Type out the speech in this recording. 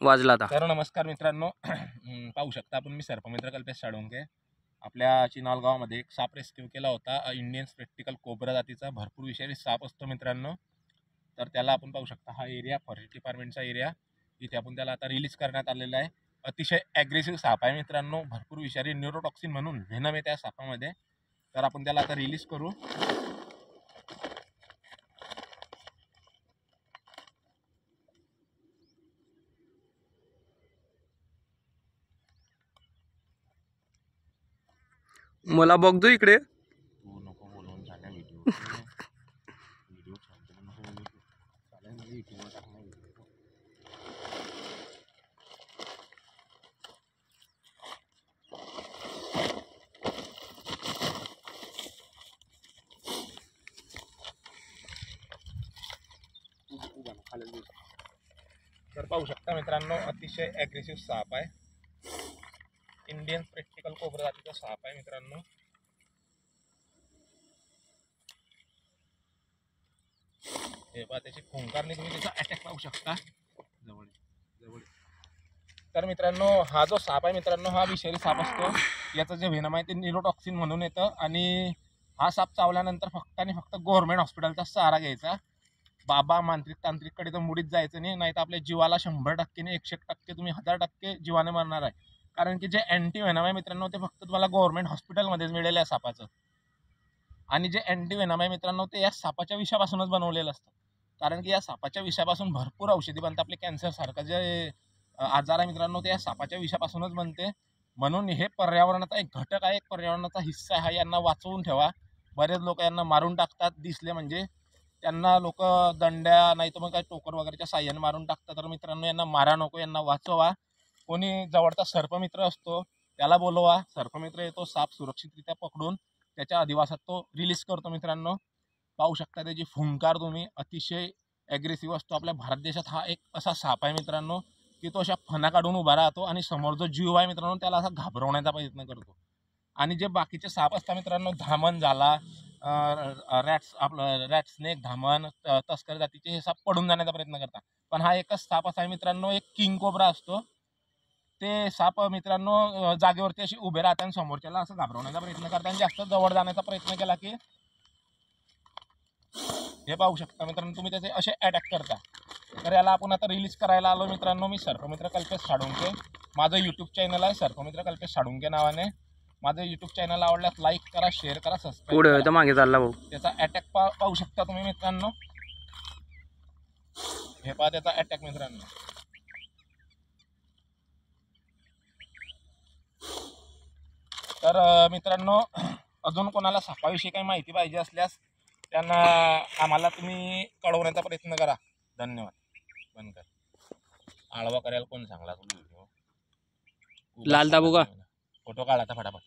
वाजला आता। तर नमस्कार मित्रांनो, पाहू शकता आपण मी सर्पमित्र कल्पेश साळुंखे आपल्या चिनाल गावामध्ये एक साप रेस्क्यू केला होता। इंडियन स्पेक्टिकल कोब्रा जातीचा भरपूर विषारी साप असतो मित्रांनो। तर त्याला आपण पाहू शकता, हा एरिया फॉरेस्ट डिपार्टमेंटचा एरिया, इथे आपण त्याला आता रिलीज करण्यात आलेला आहे। अतिशय ॲग्रेसिव्ह साप आहे मित्रांनो, भरपूर विषारी न्यूरोटॉक्सिन म्हणून व्हेनम आहे त्या सापामध्ये। तर आपण त्याला आता रिलीज करू। मला बघतो इकडे। तू नको बोलून झाल्या व्हिडिओ व्हिडिओ छान नको बोलू तू चालेल म्हणजे युट्यूबवर टाकणार व्हिडिओ। तर पाहू शकता मित्रांनो, अतिशय ॲग्रेसिव्ह साप आहे, इंडियन स्पेक्टिकल कोब्रा जातीचा साप आहे मित्रांनो। हे पहा त्याची फुंकारने तुम्ही त्याचा अटॅक पाहू शकता जवळ जवळ। तर मित्रांनो, हा जो साप आहे मित्रांनो, हा विषारी साप असतो। याचं जे व्हेनम आहे ते न्यूरोटॉक्सिन म्हणून येतं आणि हा साप चावल्यानंतर फक्त आणि फक्त गव्हर्नमेंट हॉस्पिटलचा सहारा घ्यायचा। बाबा मांत्रिक तांत्रिककडे तर मुळीच जायचं नाही, तर आपल्या जीवाला 100% नाही 101% तुम्ही 1000% जीवाने मरणार आहे। कारण की जे अँटी व्हेनम आहे मित्रांनो, ते फक्त तुम्हाला गव्हर्नमेंट हॉस्पिटलमध्येच मिळेल या सापाचं। आणि जे अँटी व्हेनम आहे मित्रांनो, ते या सापाच्या विषापासूनच बनवलेलं असतं। कारण की या सापाच्या विषापासून भरपूर औषधी बनतात। आपले कॅन्सर सारखं जे आजार आहे मित्रांनो, ते या सापाच्या विषापासूनच बनते। म्हणून हे पर्यावरणाचा एक घटक आहे, एक पर्यावरणाचा हिस्सा आहे। यांना वाचवून ठेवा। बरेच लोक यांना मारून टाकतात, दिसले म्हणजे त्यांना लोक दंड्या नाही तर मग काय टोकर वगैरेच्या साह्याने मारून टाकतात। तर मित्रांनो, यांना मारा नको, यांना वाचवा। कोणी जवळचा सर्पमित्र असतो त्याला बोलवा, सर्पमित्र येतो, साप सुरक्षितरित्या पकडून त्याच्या अधिवासात तो रिलीज करतो मित्रांनो। पाहू शकता त्याची फुंकार तुम्ही, अतिशय ॲग्रेसिव्ह असतो। आपल्या भारत देशात हा एक असा साप आहे मित्रांनो की तो अशा फणा काढून उभा राहतो आणि समोर जो जीव आहे मित्रांनो त्याला असा घाबरवण्याचा प्रयत्न करतो। आणि जे बाकीचे साप असतात मित्रांनो, धामण झाला, रॅट्स आपलं रॅट स्नेक, धामण, तस्कर जातीचे हे साप पडून जाण्याचा प्रयत्न करतात। पण हा एकच साप असा आहे मित्रांनो, एक किंग कोब्रा असतो। ते साप मित्रांनो जागेवरती अशी उभे राहतात आणि समोरच्याला असं घाबरवण्याचा प्रयत्न करतात आणि जास्त जवळ जाण्याचा प्रयत्न केला की हे पाहू शकता मित्रांनो तुम्ही त्याचे असे अटॅक करता। तर याला आपण आता रिलीज करायला आलो मित्रांनो। मी सर्पमित्र कल्पेश साळुंखे, माझं यूट्यूब चॅनल आहे सर्पमित्र कल्पेश साळुंखे नावाने। माझं यूट्यूब चॅनल आवडल्यास लाईक करा, शेअर करा, सबस्क्राईब पुढे करा। मागे चालला भाऊ। त्याचा अटॅक पाहू शकता तुम्ही मित्रांनो, हे पहा त्याचा अटॅक मित्रांनो। तर मित्रांनो, अजून कोणाला सापाविषयी काही माहिती पाहिजे असल्यास त्यांना आम्हाला तुम्ही कळवण्याचा प्रयत्न करा। धन्यवाद। बंद कर, आळवा करायला कोण सांगला तुला व्हिडिओ? लाल दाबू का? फोटो काढायचा फटाफट।